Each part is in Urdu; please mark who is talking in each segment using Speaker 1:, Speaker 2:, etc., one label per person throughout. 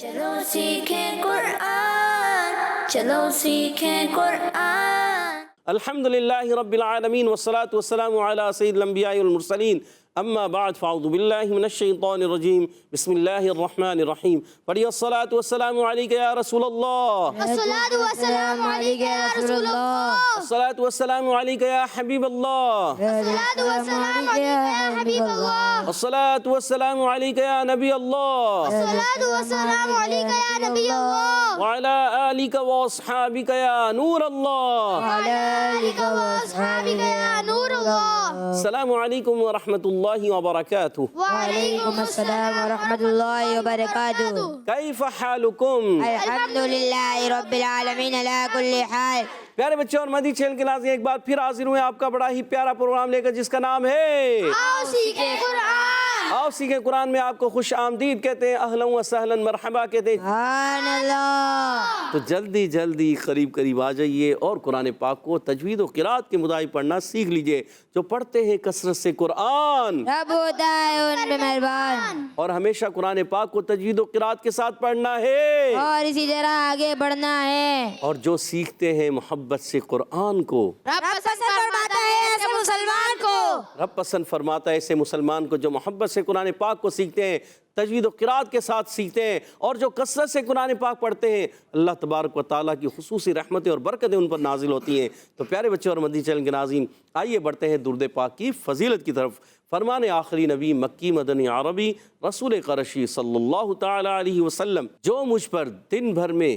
Speaker 1: چلو سیکھیں قرآن، چلو سیکھیں قرآن۔
Speaker 2: الحمدللہ رب العالمین والصلاة والسلام علی سید الانبیاء والمرسلین، اما بعد فاعوذ باللہ من الشیطان الرجیم، بسم اللہ الرحمن الرحیم۔ پڑھیے الصلاة والسلام علیک یا رسول اللہ،
Speaker 3: الصلاة والسلام علیک یا رسول اللہ،
Speaker 2: الصلاة والسلام علیک یا حبیب اللہ،
Speaker 3: الصلاة والسلام علیک یا حبیب اللہ،
Speaker 2: الصلاة والسلام علیک یا نبی اللہ،
Speaker 3: الصلاة والسلام علیک یا نبی اللہ،
Speaker 2: وعلی آلک واصحابک یا نور اللہ۔
Speaker 3: وعلی آلک واصحابک یا نور اللہ۔
Speaker 2: السلام علیکم ورحمۃ اللہ وبرکاتہ۔
Speaker 3: وعلیکم السلام ورحمۃ اللہ وبرکاتہ۔
Speaker 2: کیف حالکم؟
Speaker 3: الحمدللہ رب العالمین علی کل حال۔
Speaker 2: پیارے بچے اور مدی چینل کے ناظرین، ایک بار پھر حاضر ہوئے آپ کا بڑا ہی پیارا پروگرام لے کر، جس کا نام ہے
Speaker 3: آؤ سیکھیں قرآن۔
Speaker 2: آؤ سیکھیں قرآن میں آپ کو خوش آمدید کہتے ہیں، اہلا و سہلا مرحبا کہتے ہیں۔
Speaker 3: سبحان اللہ۔
Speaker 2: تو جلدی جلدی قریب آ جائیے اور قرآن پاک کو تجوید و قرات کے مطابق پڑھنا سیکھ لیجئے۔ جو پڑھتے ہیں کثرت سے قرآن،
Speaker 3: رب ہوتا ہے ان پہ مہربان،
Speaker 2: اور ہمیشہ قرآن پاک کو تجوید و قرات کے ساتھ پڑھنا ہے،
Speaker 3: اور اسی طرح آگے بڑھنا ہے۔
Speaker 2: اور جو سیکھتے ہیں محبت سے قرآن کو،
Speaker 3: رب پسند فرماتا ہے ایسے مسلمان کو،
Speaker 2: رب پسند فرماتا ہے ایسے مسلمان کو جو محبت سے قرآن پاک کو سیکھتے ہیں، تجوید و قرات کے ساتھ سیکھتے ہیں، اور جو کثرت سے قرآن پاک پڑھتے ہیں، اللہ تبارک و تعالیٰ کی خصوصی رحمتیں اور برکتیں ان پر نازل ہوتی ہیں۔ تو پیارے بچے اور مدنی چینل کے ناظرین، آئیے بڑھتے ہیں درود پاک کی فضیلت کی طرف۔ فرمان آخری نبی مکی مدنی عربی رسول قرشی صلی اللہ تعالی علیہ وسلم، جو مجھ پر دن بھر میں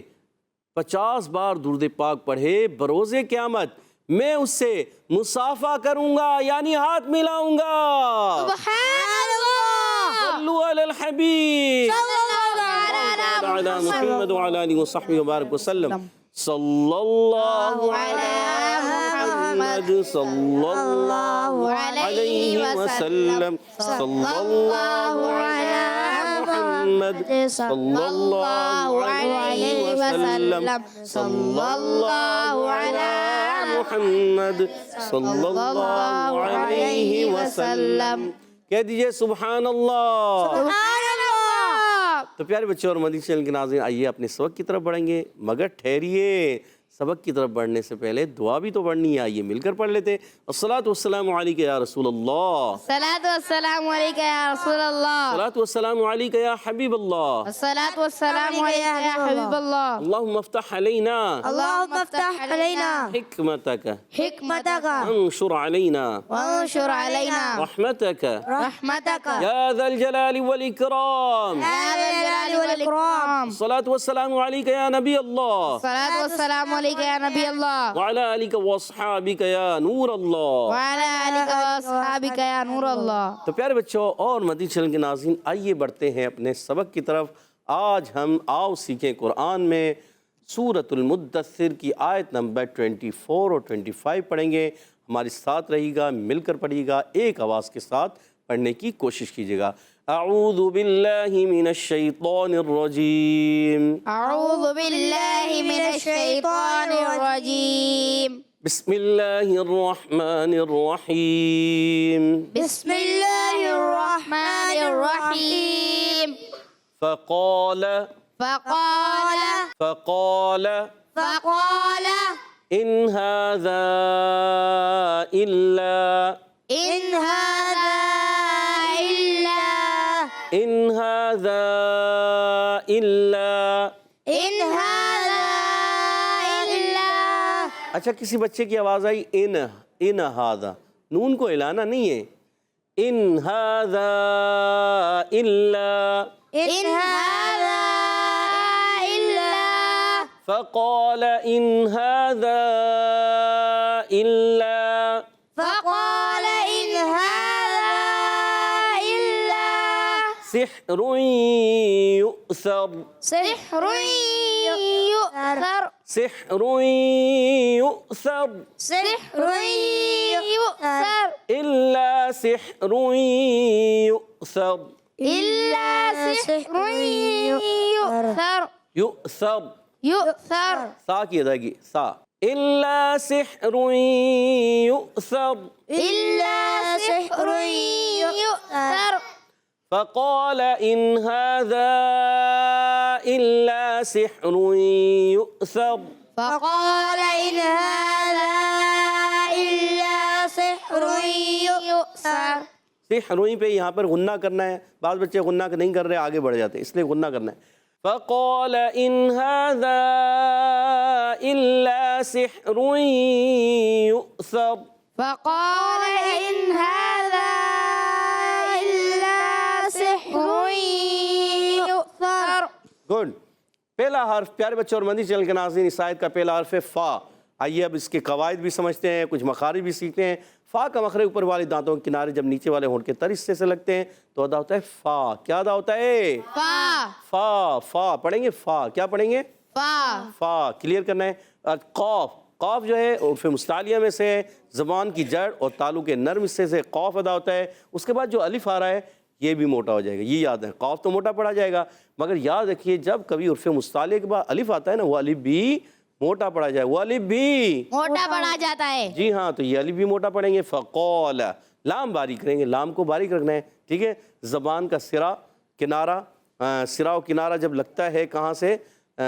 Speaker 2: 50 بار درود پاک پڑھے، بروز قیامت میں اس سے مصافحہ کروں گا، یعنی ہاتھ ملاؤں گا۔
Speaker 3: سبحان اللہ،
Speaker 2: صلو علی الحبیب
Speaker 3: صلی اللہ
Speaker 2: علی محمد وعلی آلہ وصحبہ وبارک وسلم۔ صلی اللہ علی محمد صلی اللہ علیہ وسلم، صلی اللہ علی محمد صلی اللہ علیہ وسلم، صلی اللہ علی محمد صلی اللہ علیہ وسلم۔ کہہ دیجئے سبحان اللہ۔
Speaker 3: سبحان اللہ۔
Speaker 2: تو پیارے بچے اور مدنی چینل کے ناظرین، آئیے اپنے سبق کی طرف بڑھیں گے، مگر ٹھہریے، سبق کی طرف بڑھنے سے پہلے دعا بھی تو پڑھنی ہے، آئیے مل کر پڑھ لیتے ہیں۔ الصلاۃ والسلام علیک یا رسول اللہ،
Speaker 3: الصلاۃ والسلام علیک یا رسول اللہ،
Speaker 2: الصلاۃ والسلام علیک یا حبیب اللہ،
Speaker 3: الصلاۃ والسلام علیک یا حبیب اللہ۔
Speaker 2: اللہم افتح علینا
Speaker 3: اللہم افتح علینا
Speaker 2: حکمتک
Speaker 3: حکمتک
Speaker 2: وانشر علینا
Speaker 3: وانشر علینا
Speaker 2: رحمتک
Speaker 3: رحمتک
Speaker 2: یا ذا الجلال والاکرام۔
Speaker 3: یا ذا الجلال والاکرام۔
Speaker 2: الصلاۃ والسلام علیک یا نبی اللہ،
Speaker 3: الصلاۃ والسلام علیک یا نبی اللہ،
Speaker 2: وعلی آلک واصحابک یا نور اللہ۔
Speaker 3: وعلی آلک واصحابک یا نور اللہ۔
Speaker 2: تو پیارے بچوں اور مدنی چینل کے ناظرین، آئیے بڑھتے ہیں اپنے سبق کی طرف۔ آج ہم آؤ سیکھیں قرآن میں سورۃ المدثر کی آیت نمبر 24 اور 25 پڑھیں گے۔ ہمارے ساتھ رہیے گا، مل کر پڑھیے گا، ایک آواز کے ساتھ پڑھنے کی کوشش کیجیے گا۔ اعوذ باللہ من الشیطان الرجیم،
Speaker 3: اعوذ باللہ من الشیطان الرجیم،
Speaker 2: بسم اللہ الرحمن الرحیم۔
Speaker 3: بسم اللہ الرحمن الرحیم۔
Speaker 2: فقال
Speaker 3: فقال
Speaker 2: فقال
Speaker 3: فقال
Speaker 2: إن هذا إلا
Speaker 3: إن هذا إلا
Speaker 2: إن هذا إلا
Speaker 3: إن هذا إلا
Speaker 2: اچھا، کسی بچے کی آواز آئی ان هذا، نون کو ہلانا نہیں ہے۔ ان هذا إلا
Speaker 3: إن هذا إلا
Speaker 2: فقال إن هذا إلا
Speaker 3: فقال إن هذا إلا
Speaker 2: سحر يؤثر
Speaker 3: سحر يؤثر
Speaker 2: سحر يؤثر
Speaker 3: سحر يؤثر
Speaker 2: إلا سحر يؤثر
Speaker 3: إلا سحر يؤثر
Speaker 2: يؤثر
Speaker 3: يؤثر
Speaker 2: سا کی ادائیگی سا، إلا سحر يؤثر
Speaker 3: إلا سحر يؤثر
Speaker 2: فقال إن هذا إلا سحر يؤثر.
Speaker 3: فقال إن هذا إلا سحر يؤثر.
Speaker 2: سحر پہ یہاں پر غنہ کرنا ہے. بعض بچے غنہ نہیں کر رہے, آگے بڑھ جاتے ہیں, اس لیے غنہ کرنا ہے. فقال إن هذا إلا سحر يؤثر.
Speaker 3: فقال إن هذا إلا سحر يؤثر.
Speaker 2: گڈ. پہلا حرف پیارے بچوں اور مدنی چینل کے ناظرین, اس آیت کا پہلا حرف ہے فا. آئیے اب اس کے قواعد بھی سمجھتے ہیں, کچھ مخارج بھی سیکھتے ہیں. فا کا مخرج اوپر والے دانتوں کے کنارے جب نیچے والے ہونٹ کے تر حصے سے لگتے ہیں تو ادا ہوتا ہے فا. کیا ادا ہوتا ہے؟
Speaker 3: فا.
Speaker 2: فا. فا پڑھیں گے, فا. کیا پڑھیں گے؟
Speaker 3: فا.
Speaker 2: فا. کلیئر کرنا ہے. قاف. قاف جو ہے عرف مستعلیہ میں سے زبان کی جڑ اور تالو کے نرم حصے سے قاف ادا ہوتا ہے. اس کے بعد جو الف آ رہا ہے یہ بھی موٹا ہو جائے گا, یہ یاد ہے. قاف تو موٹا پڑھا جائے گا, مگر یاد رکھیے جب کبھی عرف مستعلیہ کے بعد الف آتا ہے نا, وہ الف بھی موٹا پڑھا جائے, وہ الف بھی
Speaker 3: موٹا پڑھا جاتا ہے.
Speaker 2: جی ہاں, تو یہ الف بھی موٹا پڑھیں گے. فقال. لام باریک کریں گے, لام کو باریک رکھنا ہے, ٹھیک ہے. زبان کا سرا کنارہ, سرا و کنارہ جب لگتا ہے کہاں سے؟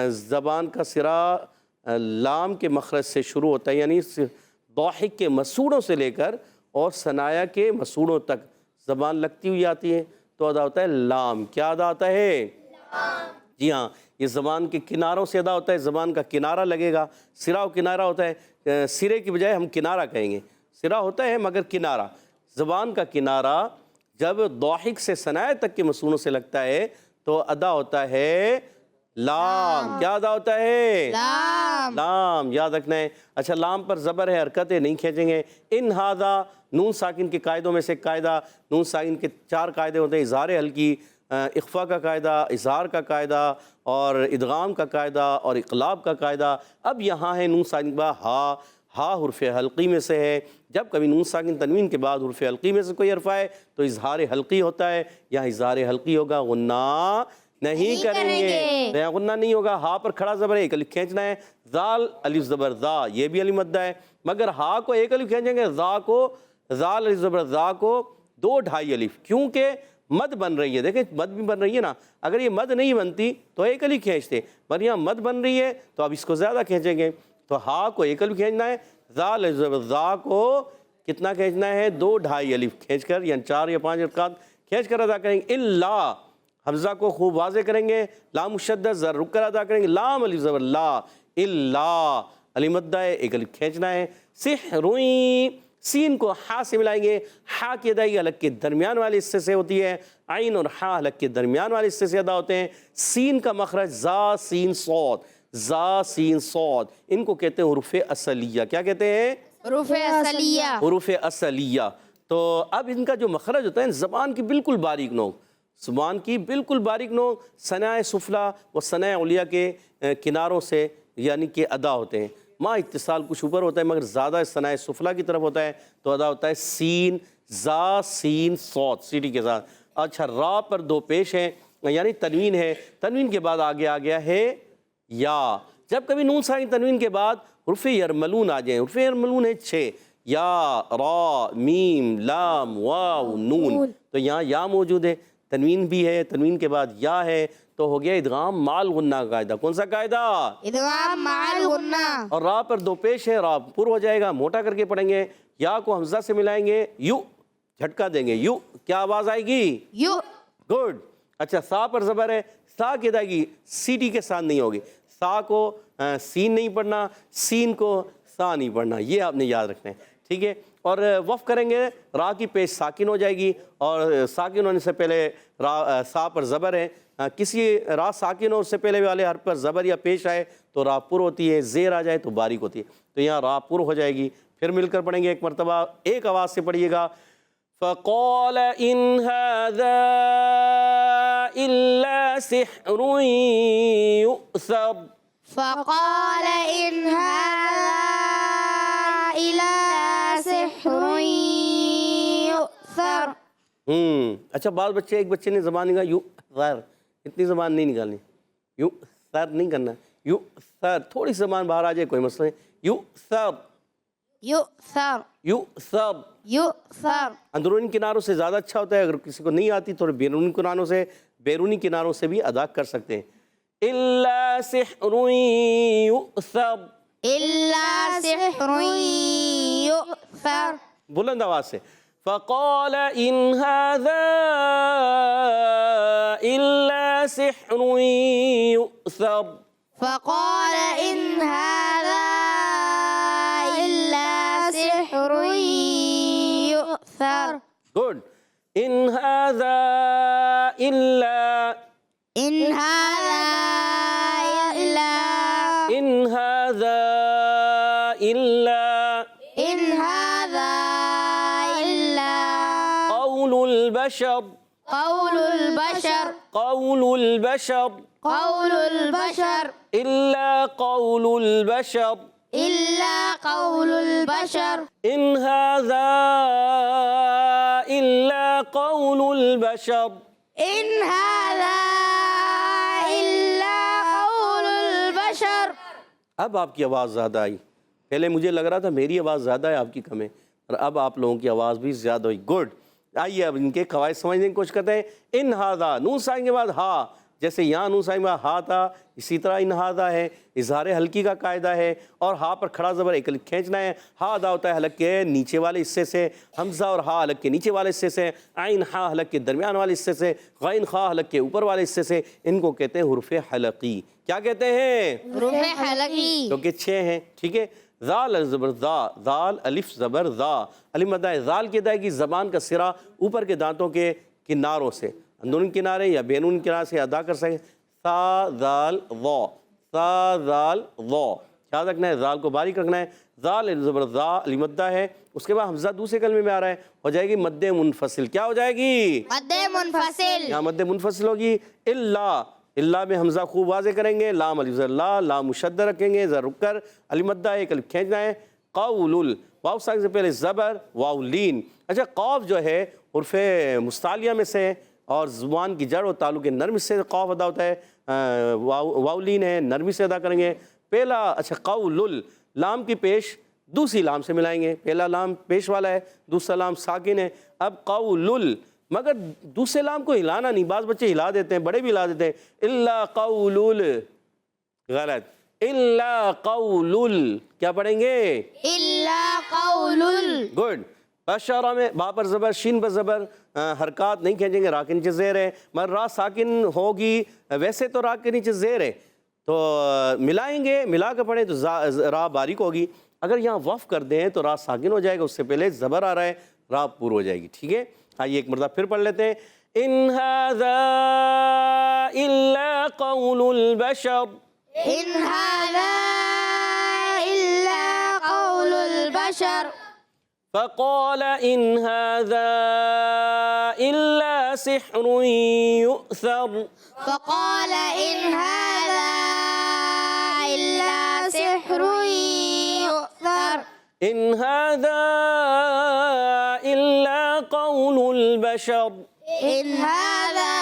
Speaker 2: زبان کا سرا لام کے مخرج سے شروع ہوتا ہے, یعنی ضاحک کے مسوڑوں سے لے کر اور ثنایا کے مسوڑوں تک زبان لگتی ہوئی آتی ہے تو ادا ہوتا ہے لام. کیا ادا ہوتا ہے؟ جی ہاں, یہ زبان کے کناروں سے ادا ہوتا ہے. زبان کا کنارہ لگے گا, سرا و کنارہ ہوتا ہے, سرے کی بجائے ہم کنارہ کہیں گے. سرا ہوتا ہے مگر کنارہ. زبان کا کنارہ جب ضاحک سے ثنایا تک کے مسونوں سے لگتا ہے تو ادا ہوتا ہے لام. کیا ادا ہوتا ہے؟
Speaker 3: لام.
Speaker 2: لام. یاد رکھنا ہے. اچھا, لام پر زبر ہے, حرکتیں نہیں کھینچیں گے. ان ہاذا نون ساکن کے قاعدوں میں سے قاعدہ, نون ساکن کے 4 قاعدے ہوتے ہیں. اظہار حلقی, اخفا کا قاعدہ, اظہار کا قاعدہ اور ادغام کا قاعدہ اور اقلاب کا قاعدہ. اب یہاں ہے نون ساکن کے بعد ہا. ہا حرف حلقی میں سے ہے. جب کبھی نون ساکن تنوین کے بعد حرف حلقی میں سے کوئی حرف آئے تو اظہار حلقی ہوتا ہے. یہاں اظہار حلقی ہوگا, غنہ نہیں کریں گے. یہاں غنہ نہیں ہوگا. ہا پر کھڑا زبر ہے, ایک الف کھینچنا ہے. ذال الف زبر ذا, یہ بھی الف مدہ ہے, مگر ہا کو ایک الف کھینچیں گے. ذا کو, ذال الف زبر ذا کو 2 ڈھائی الف, کیونکہ مد بن رہی ہے. دیکھیں مد بھی بن رہی ہے نا, اگر یہ مد نہیں بنتی تو ایک الف کھینچتے, مگر یہاں مد بن رہی ہے تو اب اس کو زیادہ کھینچیں گے. تو ہا کو ایک الف کھینچنا ہے, ذال الف زبر ذا کو کتنا کھینچنا ہے؟ 2 ڈھائی الف کھینچ کر, یعنی 4 یا 5 حرکات کھینچ کر ادا کریں گے. الا حمزہ کو خوب واضح کریں گے, لام مشدد زر رک کر ادا کریں گے. لام الف زبر لا, الا علی مدہ ہے, ایک الف کھینچنا ہے. سحرویں, سین کو ہا سے ملائیں گے. ہا کی ادائیگی حلق کے درمیان والے حصے سے ہوتی ہے. عین اور ہا حلق کے درمیان والے حصے سے ادا ہوتے ہیں. سین کا مخرج زا سین صاد, زا سین صاد, ان کو کہتے ہیں حروف اصلیہ. کیا کہتے ہیں؟
Speaker 3: حروف اصلیہ.
Speaker 2: حروف اصلیہ. تو اب ان کا جو مخرج ہوتا ہے زبان کی بالکل باریک نوک, زبان کی بالکل باریک نوک ثنائے سفلا و ثنائے علیہ کے کناروں سے یعنی کہ ادا ہوتے ہیں. ماں اتصال کچھ اوپر ہوتا ہے مگر زیادہ ثنائے سفلا کی طرف ہوتا ہے تو ادا ہوتا ہے سین زا سین صاد, سیٹی کے ساتھ. اچھا, را پر 2 پیش ہیں, یعنی تنوین ہے. تنوین کے بعد آگے آ گیا ہے یا. جب کبھی نون ساکن تنوین کے بعد حرف یرملون آ جائیں, حرف یرملون ہے 6, یا را میم لام واو نون, تو یہاں یا موجود ہے. تنوین بھی ہے, تنوین کے بعد یا ہے, تو ہو گیا ادغام مال غنہ کا قاعدہ. کون سا قاعدہ؟
Speaker 3: ادغام مال غنہ.
Speaker 2: اور را پر 2 پیش ہے, را پر ہو جائے گا, موٹا کر کے پڑھیں گے. یا کو حمزہ سے ملائیں گے, یو جھٹکا دیں گے, یو کیا آواز آئے گی؟
Speaker 3: یو.
Speaker 2: گڈ. اچھا, سا پر زبر ہے, سا کی ادائیگی سیٹی کے ساتھ نہیں ہوگی. سا کو سین نہیں پڑھنا, سین کو سا نہیں پڑھنا, یہ آپ نے یاد رکھنا ہے, ٹھیک ہے. اور وقف کریں گے, را کی پیش ساکن ہو جائے گی, اور ساکن ہونے سے پہلے را سا پر زبر ہے. کسی را ساکن ہو اس سے پہلے والے حرف پر زبر یا پیش آئے تو را پر ہوتی ہے, زیر آ جائے تو باریک ہوتی ہے, تو یہاں را پر ہو جائے گی. پھر مل کر پڑھیں گے ایک مرتبہ, ایک آواز سے پڑھیے گا. فقال ان هذا الا سحر يؤثر.
Speaker 3: فقال ان هذا الا سحر يؤثر.
Speaker 2: اچھا, بعض بچے, ایک بچے نے زبان نکالا یو سر, اتنی زبان نہیں نکالنی, یو سر نہیں کرنا, یو سر, تھوڑی زبان باہر آ جائے کوئی مسئلہ نہیں. You sir,
Speaker 3: you sir,
Speaker 2: you sir.
Speaker 3: You sir.
Speaker 2: اندرونی کناروں سے زیادہ اچھا ہوتا ہے, اگر کسی کو نہیں آتی تو بیرونی کناروں سے بھی ادا کر سکتے ہیں. إلا سحر يؤثر.
Speaker 3: إلا سحر يؤثر.
Speaker 2: بلند آواز سے. فقال إن هذا إلا سحر يؤثر.
Speaker 3: فقال إن هذا إلا سحر يؤثر.
Speaker 2: Good. إن هذا إلا
Speaker 3: إن هذا إلا
Speaker 2: إن هذا إلا
Speaker 3: إن هذا إلا
Speaker 2: قول البشر
Speaker 3: قول البشر
Speaker 2: قول البشر
Speaker 3: قول البشر
Speaker 2: إلا قول البشر
Speaker 3: إلا قول البشر.
Speaker 2: إن هذا إلا قول البشر.
Speaker 3: إن هذا إلا قول البشر.
Speaker 2: اب آپ کی آواز زیادہ آئی. پہلے مجھے لگ رہا تھا میری آواز زیادہ ہے آپ کی کم ہے، اور اب آپ لوگوں کی آواز بھی زیادہ ہوئی. گڈ. آئیے اب ان کے قواعد سمجھنے کی کوشش کرتے ہیں. ان ہاذا نون ساکن کے بعد ہا، جیسے یہاں نون ساکن کے بعد ہا تھا، اسی طرح ان ہاذا ہے. اظہار حلقی کا قاعدہ ہے، اور ہا پر کھڑا زبر ایک کھینچنا ہے. ہا ادا ہوتا ہے حلق کے نیچے والے حصے سے، حمزہ اور ہا حلق کے نیچے والے حصے سے، عین ہا حلق کے درمیان والے حصے سے، غین خا حلق کے اوپر والے حصے سے. ان کو کہتے ہیں حروف حلقی. کیا کہتے ہیں؟
Speaker 3: حروف حلقی.
Speaker 2: جو کہ 6 ہیں. ٹھیک ہے. ذال زبر ذا، ذال الف زبر ذا، الف مدہ ہے. ذال کی ادائیگی زبان کا سرا اوپر کے دانتوں کے کناروں سے، اندرون کنارے یا بیرون کنارے سے ادا کر سکیں. ثا ذال ضا، ثا ذال ضا. یاد رکھنا ہے ذال کو باریک رکھنا ہے. ذال زبر ذا الف مدہ ہے. اس کے بعد حمزہ دوسرے کلمے میں آ رہا ہے، ہو جائے گی مد منفصل. کیا ہو جائے گی؟
Speaker 3: مد منفصل.
Speaker 2: یہاں مد منفصل ہوگی. الا، اللہ میں حمزہ خوب واضح کریں گے. لام الف زر لا، لام مشدہ رکھیں گے، زر رک کر، الف مدہ ایک الف کھینچنا ہے. قول ال، واو ساکن سے پہلے زبر، واو لین. اچھا قاف جو ہے حرف مستعلیہ میں سے، اور زبان کی جڑ و تعلق نرم سے قاف ادا ہوتا ہے. واو لین ہے، نرمی سے ادا کریں گے. پہلا اچھا قول ال، لام کی پیش دوسری لام سے ملائیں گے. پہلا لام پیش والا ہے، دوسرا لام ساکن ہے. اب قول ال، مگر دوسرے لام کو ہلانا نہیں. بعض بچے ہلا دیتے ہیں، بڑے بھی ہلا دیتے ہیں. الا قول ال، غلط. الا قول ال، کیا پڑھیں گے؟
Speaker 3: إلا قول
Speaker 2: گڈ. بشرہ میں با پر زبر، شین پر زبر، حرکات نہیں کھینچیں گے. را کے نیچے زیر ہے، مگر را ساکن ہوگی. ویسے تو را کے نیچے زیر ہے، تو ملائیں گے، ملا کے پڑھیں تو را باریک ہوگی. اگر یہاں وقف کر دیں تو را ساکن ہو جائے گا. اس سے پہلے زبر آ رہا ہے، را پور ہو جائے گی. ٹھیک ہے. آئیے ایک مرتبہ پھر پڑھ لیتے ہیں. ان هذا الا قول البشر.
Speaker 3: إن هذا إلا قول البشر.
Speaker 2: فقال إن هذا إلا سحر يؤثر.
Speaker 3: فقال إن هذا إلا سحر يؤثر.
Speaker 2: إن هذا إلا قول البشر.
Speaker 3: إن هذا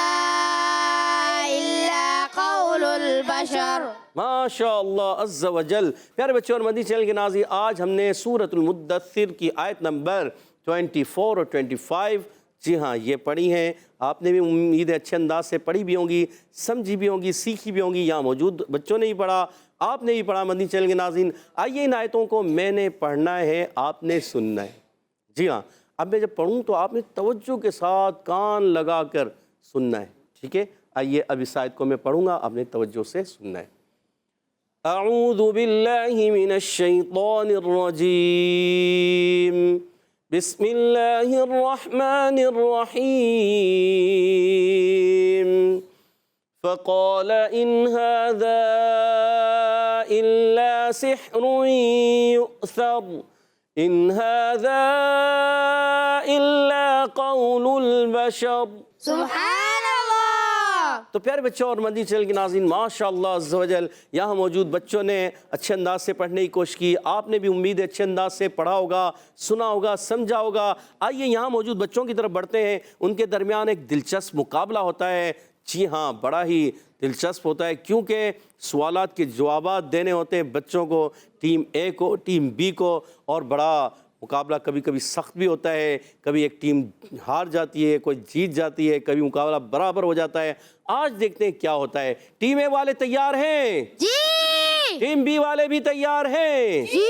Speaker 3: إلا قول البشر.
Speaker 2: ماشاء اللہ عز و جل. پیارے بچوں اور مدنی چینل کے ناظرین، آج ہم نے سورۃ المدثر کی آیت نمبر 24 اور 25 جی ہاں یہ پڑھی ہیں. آپ نے بھی امید ہے اچھے انداز سے پڑھی بھی ہوں گی، سمجھی بھی ہوں گی، سیکھی بھی ہوں گی. یہاں موجود بچوں نے بھی پڑھا، آپ نے بھی پڑھا. مدنی چینل کے ناظرین، آئیے ان آیتوں کو میں نے پڑھنا ہے، آپ نے سننا ہے. جی ہاں، اب میں جب پڑھوں تو آپ نے توجہ کے ساتھ کان لگا کر سننا ہے. ٹھیک ہے. آئیے اب اس آیت کو میں پڑھوں گا، آپ نے توجہ سے سننا ہے. اعوذ باللہ من الشیطان الرجیم، بسم اللہ الرحمن الرحیم. فقال ان هذا الا سحر يؤثر. ان هذا الا قول البشر.
Speaker 3: سبحان اللہ.
Speaker 2: تو پیارے بچوں اور مدنی چینل کے ناظرین، ماشاءاللہ عز و جل، یہاں موجود بچوں نے اچھے انداز سے پڑھنے کی کوشش کی. آپ نے بھی امید ہے اچھے انداز سے پڑھا ہوگا، سنا ہوگا، سمجھا ہوگا. آئیے یہاں موجود بچوں کی طرف بڑھتے ہیں. ان کے درمیان ایک دلچسپ مقابلہ ہوتا ہے. جی ہاں، بڑا ہی دلچسپ ہوتا ہے، کیونکہ سوالات کے جوابات دینے ہوتے ہیں بچوں کو، ٹیم اے کو، ٹیم بی کو، اور بڑا مقابلہ کبھی کبھی سخت بھی ہوتا ہے، کبھی ایک ٹیم ہار جاتی ہے، کوئی جیت جاتی ہے، کبھی مقابلہ برابر ہو جاتا ہے۔ آج دیکھتے ہیں کیا ہوتا ہے۔ ٹیم اے والے تیار ہیں؟
Speaker 3: جی
Speaker 2: ٹیم بی والے بھی تیار ہیں؟
Speaker 3: جی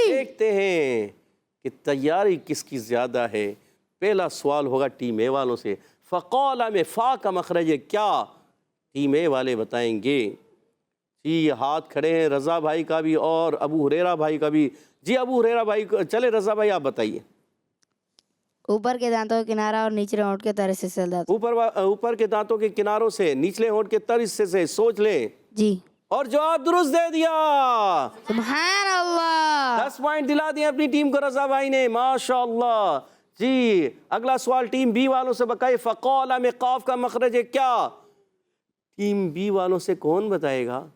Speaker 2: دیکھتے ہیں کہ تیاری کس کی زیادہ ہے۔ پہلا سوال ہوگا ٹیم اے والوں سے۔ فقال میں فا کا مخرج کیا؟ ٹیم اے والے بتائیں گے۔ جی یہ ہاتھ کھڑے ہیں رضا بھائی کا بھی اور ابو ہریرہ بھائی کا بھی۔ جی ابو ہریرہ بھائی چلے رضا بھائی آپ بتائیے۔
Speaker 3: اوپر کے دانتوں کا کنارہ اور نیچے ہونٹ کے تر سے سل دانت۔
Speaker 2: اوپر کے دانتوں کے کناروں سے نچلے ہونٹ کے تر حصے سے سوچ لیں
Speaker 3: جی
Speaker 2: اور جواب درست دے دیا۔
Speaker 3: سبحان اللہ۔
Speaker 2: 10 پوائنٹ دلا دیے اپنی ٹیم کو رضا بھائی نے، ماشاءاللہ۔ جی اگلا سوال ٹیم بی والوں سے بتائیے۔ فقال میں قاف کا مخرج ہے کیا؟ ٹیم بی والوں سے کون بتائے گا؟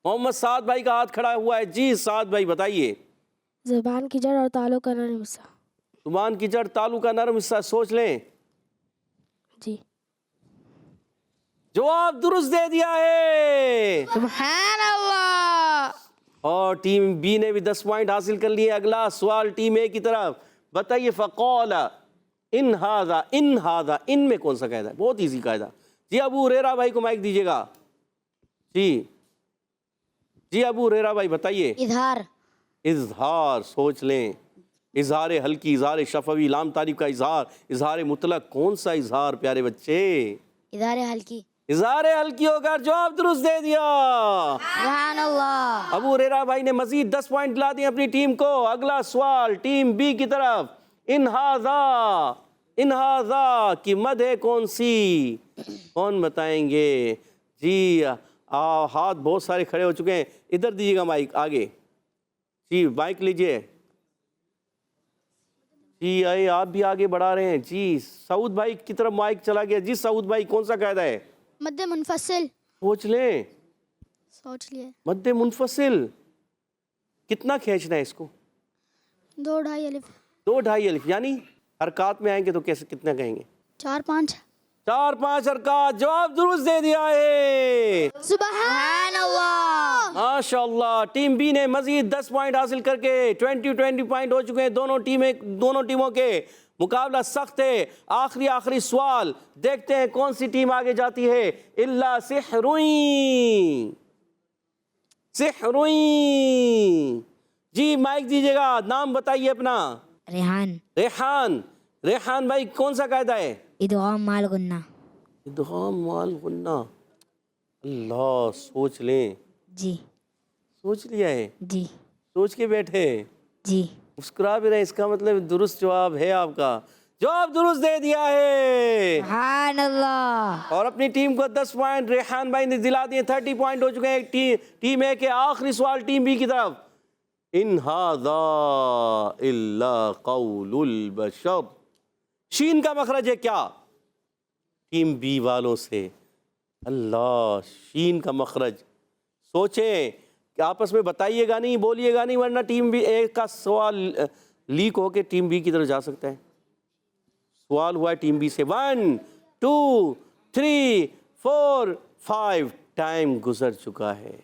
Speaker 2: محمد سعد بھائی کا ہاتھ کھڑا ہوا ہے۔ جی سعد بھائی بتائیے۔
Speaker 4: زبان کی جڑ اور تالوں کا نرم حصہ۔
Speaker 2: زبان کی جڑ تالو کا نرم حصہ، سوچ لیں۔
Speaker 4: جی
Speaker 2: جواب درست دے دیا ہے
Speaker 3: سبحان اللہ۔
Speaker 2: اور ٹیم بی نے بھی 10 پوائنٹ حاصل کر لیے۔ اگلا سوال ٹیم اے کی طرف بتائیے۔ فقال ان ہاذا، ان ہاذا، ان میں کون سا قاعدہ ہے؟ بہت ایزی قاعدہ۔ جی ابو ہریرہ بھائی کو مائک دیجیے گا۔ جی ابو ہریرہ بھائی بتائیے۔
Speaker 3: اظہار۔
Speaker 2: اظہار، سوچ لیں۔ اظہار حلقی، اظہار شفوی، لام تعریف کا اظہار، اظہار مطلق، کون سا اظہار پیارے بچے؟
Speaker 3: اظہار حلقی۔
Speaker 2: اظہار حلقی ہو کر جواب درست دے دیا۔
Speaker 3: سبحان اللہ۔
Speaker 2: ابو ہریرہ بھائی نے مزید 10 پوائنٹ دلا دیے اپنی ٹیم کو۔ اگلا سوال ٹیم بی کی طرف۔ ان ہاذا کی مد ہے کون سی؟ کون بتائیں گے؟ جی ہاتھ بہت سارے کھڑے ہو چکے ہیں، ادھر دیجیے گا مائک آگے۔ جی مائک لیجیے۔ جی آئے آپ بھی آگے بڑھا رہے ہیں۔ جی سعود بھائی کی طرف مائک چلا گیا۔ جی سعود بھائی کون سا قاعدہ ہے؟
Speaker 3: مد منفصل۔
Speaker 2: سوچ لیں۔
Speaker 3: سوچ لیے۔
Speaker 2: مد منفصل کتنا کھینچنا ہے اس کو؟
Speaker 3: 2 2.5 الف۔
Speaker 2: 2 2.5 الف، یعنی حرکات میں آئیں گے تو کیسے کتنا کہیں گے؟
Speaker 3: 4 5۔
Speaker 2: 4 5 حرکات، جواب درست دے دیا ہے۔
Speaker 3: سبحان اللہ۔
Speaker 2: ماشاءاللہ، ٹیم بی نے مزید 10 پوائنٹ حاصل کر کے 20 پوائنٹ ہو چکے ہیں دونوں ٹیموں کے۔ مقابلہ سخت ہے۔ آخری سوال، دیکھتے ہیں کون سی ٹیم آگے جاتی ہے۔ الا سحروین، سحروین۔ جی مائک دیجیے گا، نام بتائیے اپنا۔
Speaker 3: ریحان۔
Speaker 2: ریحان، ریحان بھائی کون سا قاعدہ ہے؟
Speaker 3: ادغام مال غنہ۔
Speaker 2: ادغام مال غنہ۔ اللہ، سوچ لیں۔
Speaker 3: جی
Speaker 2: سوچ لیا ہے؟
Speaker 3: جی
Speaker 2: سوچ کے بیٹھے؟
Speaker 3: جی
Speaker 2: مسکرا بھی رہے، اس کا مطلب درست جواب ہے آپ کا۔ جواب درست دے دیا ہے
Speaker 3: سبحان اللہ۔
Speaker 2: اور اپنی ٹیم کو 10 پوائنٹ ریحان بھائی نے دلا دیے۔ 30 پوائنٹ ہو چکے ہیں ٹیم اے کے۔ آخری سوال ٹیم بی کی طرف۔ ان ھذا الا قول البشر، شین کا مخرج ہے کیا؟ ٹیم بی والوں سے اللہ، شین کا مخرج سوچیں کہ آپس میں بتائیے گا نہیں، بولیے گا نہیں، ورنہ ٹیم بی اے کا سوال لیک ہو کے ٹیم بی کی طرف جا سکتا ہے۔ سوال ہوا ہے ٹیم بی سے۔ 1 2 3 4 5، ٹائم گزر چکا ہے۔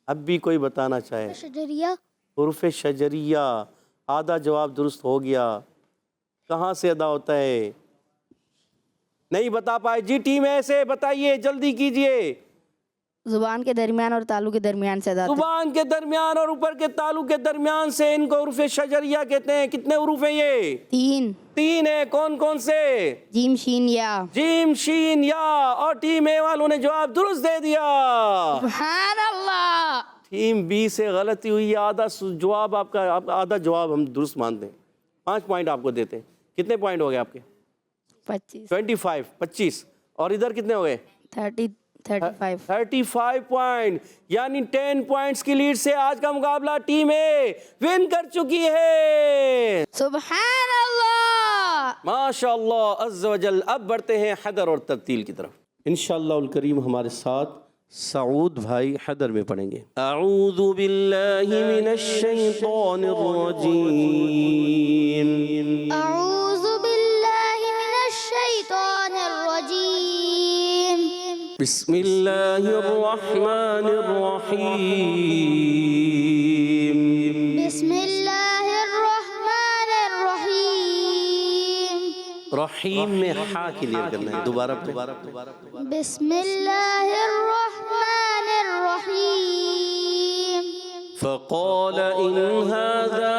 Speaker 2: اب بھی کوئی بتانا چاہے؟
Speaker 3: شجریہ۔
Speaker 2: حروف شجریہ، آدھا جواب درست ہو گیا۔ کہاں سے ادا ہوتا ہے؟ نہیں بتا پائے؟ جی ٹیم اے سے بتائیے، جلدی کیجئے۔
Speaker 3: زبان کے درمیان اور تالو کے درمیان سے ادا ہوتا ہے۔
Speaker 2: زبان کے درمیان اور اوپر کے تالو کے درمیان سے، ان کو حروف شجریہ کہتے ہیں۔ کتنے حروف ہیں یہ؟ 3 ہیں۔ کون کون سے؟
Speaker 3: جیم شین یا۔
Speaker 2: جیم شین یا۔ اور ٹیم اے والوں نے جواب درست دے دیا۔
Speaker 3: سبحان اللہ۔
Speaker 2: ٹیم بی سے غلطی ہوئی، آدھا جواب آپ کا، آدھا جواب ہم درست مانتے ہیں۔ 5 پوائنٹ آپ کو دیتے ہیں۔ کتنے پوائنٹ ہو گئے آپ کے؟
Speaker 3: 25
Speaker 2: 25۔ اور ادھر کتنے ہو گئے؟ 35 پوائنٹ، یعنی 10 پوائنٹس کی لیڈ سے آج کا مقابلہ ٹیم اے ون کر چکی ہے۔
Speaker 3: سبحان اللہ۔
Speaker 2: ماشاءاللہ عز و جل۔ اب بڑھتے ہیں حدر اور ترتیل کی طرف۔ انشاءاللہ الکریم ہمارے ساتھ سعود بھائی حدر میں پڑھیں گے۔ اعوذ باللہ من الشیطان الرجیم،
Speaker 3: اعوذ باللہ من الشیطان الرجیم،
Speaker 2: بسم اللہ الرحمن الرحیم،
Speaker 3: بسم
Speaker 2: رحیم میں ہا کلیئر کرنا ہے. دوبارہ
Speaker 1: بسم اللہ الرحمن الرحیم.
Speaker 2: فقال إن هذا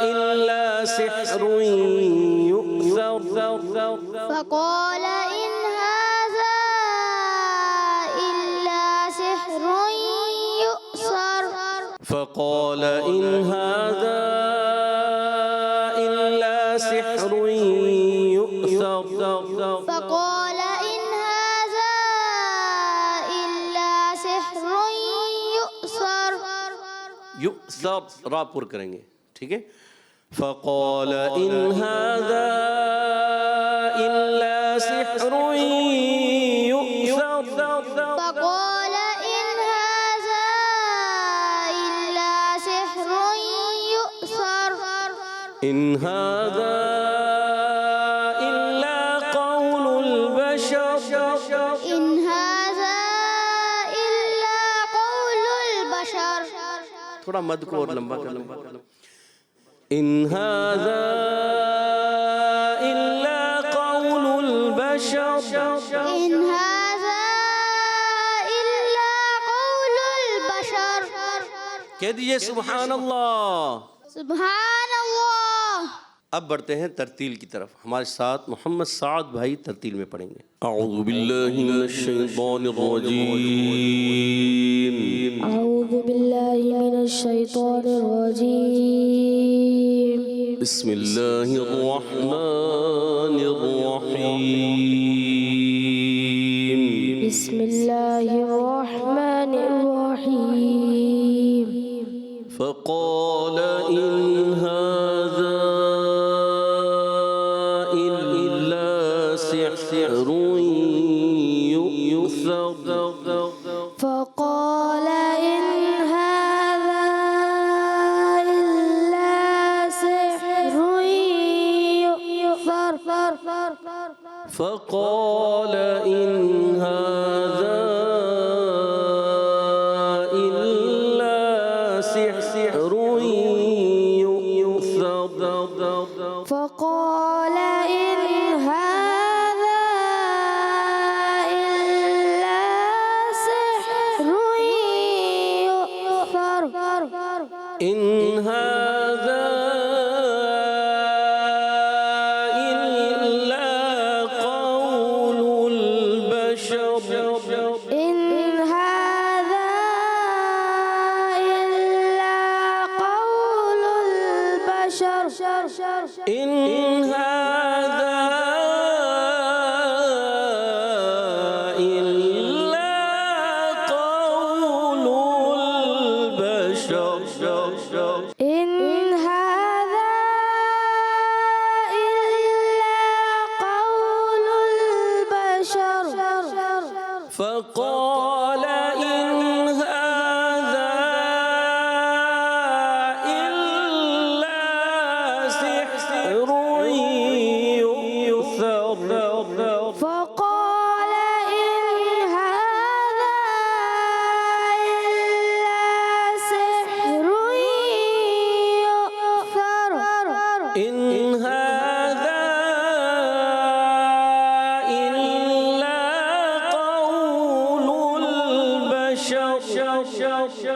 Speaker 2: إلا سحر يؤثر.
Speaker 1: فقال إن هذا إلا سحر يؤثر.
Speaker 2: فقال إن هذا إلا سحر يؤثر.
Speaker 1: فقال إن هذا إلا سحر يؤثر.
Speaker 2: يؤثر را پر کریں گے, ٹھیک ہے. فقال إن هذا إلا سحر يؤثر.
Speaker 1: فقال إن هذا إلا سحر يؤثر.
Speaker 2: إن هذا إلا قول البشر.
Speaker 1: إن هذا إلا قول البشر.
Speaker 2: تھوڑا مد کو اور لمبا کر لیں. إن هذا إلا قول البشر.
Speaker 1: إن هذا إلا قول البشر.
Speaker 2: کہہ دیجئے سبحان اللہ.
Speaker 1: سبحان اللہ.
Speaker 2: اب بڑھتے ہیں ترتیل کی طرف. ہمارے ساتھ محمد سعد بھائی ترتیل میں پڑھیں گے. اعوذ باللہ من الشیطان الرجیم.
Speaker 4: أعوذ بالله من الشيطان الرجيم.
Speaker 2: بسم اللہ الرحمن الرحیم.
Speaker 4: بسم الله الرحمن الرحيم.
Speaker 2: فقال إن هذا إلا سحر يؤثر.
Speaker 4: فقال إن هذا إلا سحر يؤثر.
Speaker 2: فقال إن هذا إلا سحر يؤثر.
Speaker 4: فقال إن هذا إلا سحر يؤثر.
Speaker 2: إن هذا إلا قول البشر.
Speaker 4: إن هذا إلا قول البشر.
Speaker 2: إن هذا إلا قول البشر.
Speaker 4: إن هذا إلا قول البشر.
Speaker 2: فقال إن هذا إلا سحر يؤثر.
Speaker 4: فقال إن هذا إلا سحر يؤثر.
Speaker 2: إن هذا إلا قول البشر.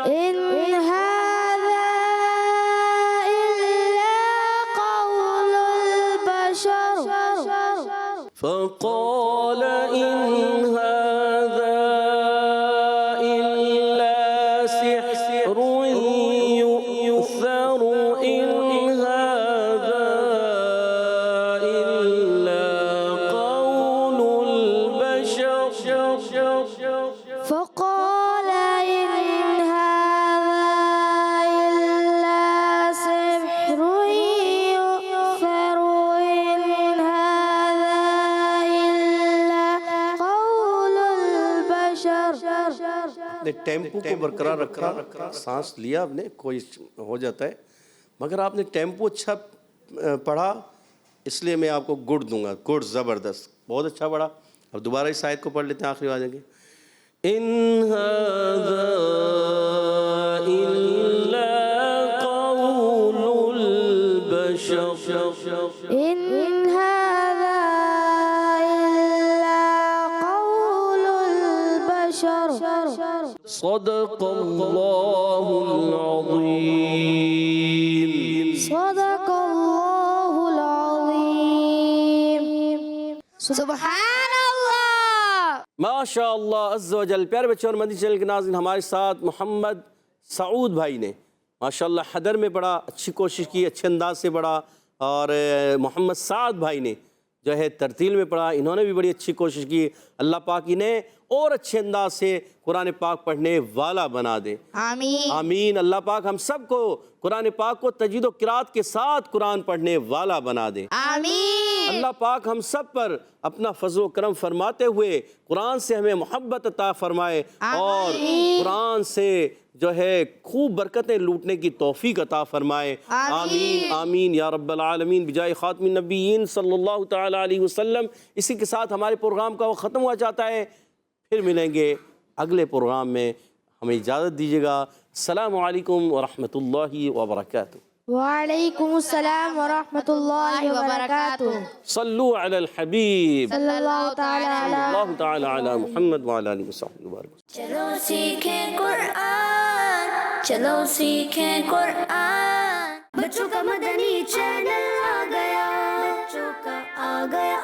Speaker 4: إن هذا إلا قول البشر.
Speaker 2: فقال إن هذا إلا سحر يؤثر. إن هذا إلا قول البشر.
Speaker 4: فقال إن هذا إلا سحر يؤثر. إن هذا إلا قول البشر.
Speaker 2: ٹیمپو کو برقرار رکھا. سانس لیا آپ نے, کوئی ہو جاتا ہے, مگر آپ نے ٹیمپو اچھا پڑھا, اس لیے میں آپ کو گڑ دوں گا. گڑ زبردست, بہت اچھا پڑھا. اب دوبارہ اس آیت کو پڑھ لیتے ہیں, آخری آ جائیں گے. إن هذا إلا قول البشر.
Speaker 4: إن البشر
Speaker 2: صدق اللہ العظیم.
Speaker 4: صدق اللہ العظیم.
Speaker 3: سبحان اللہ.
Speaker 2: ماشاء اللہ عز و جل. پیارے بچوں اور مدنی چینل کے ناظرین، ہمارے ساتھ محمد سعود بھائی نے ماشاءاللہ حدر میں پڑھا، اچھی کوشش کی، اچھے انداز سے پڑھا. اور محمد سعد بھائی نے جو ہے ترتیل میں پڑھا، انہوں نے بھی بڑی اچھی کوشش کی. اللہ پاک انہیں اور اچھے انداز سے قرآن پاک پڑھنے والا بنا دے.
Speaker 3: آمین.
Speaker 2: آمین. اللہ پاک ہم سب کو قرآن پاک کو تجوید و قرات کے ساتھ قرآن پڑھنے والا بنا دے.
Speaker 3: آمین.
Speaker 2: اللہ پاک ہم سب پر اپنا فضل و کرم فرماتے ہوئے قرآن سے ہمیں محبت عطا فرمائے اور قرآن سے جو ہے خوب برکتیں لوٹنے کی توفیق عطا فرمائے. آمین آمین یا رب العالمین بجائے خاتم النبیین صلی اللہ تعالی علیہ وسلم. اسی کے ساتھ ہمارے پروگرام کا وقت ختم ہوا جاتا ہے. پھر ملیں گے اگلے پروگرام میں. ہمیں اجازت دیجیے گا. السلام علیکم ورحمۃ اللہ وبرکاتہ.
Speaker 4: وعلیکم السلام ورحمۃ اللہ وبرکاتہ.
Speaker 2: صلو علی الحبیب
Speaker 4: صلی اللہ تعالی علی
Speaker 2: اللہ تعالی علی محمد وعلی آلہ وصحبہ وبارک.
Speaker 5: چلو سیکھیں قرآن، چلو سیکھیں قرآن. بچوں کا مدنی چینل آ گیا، بچوں کا آ گیا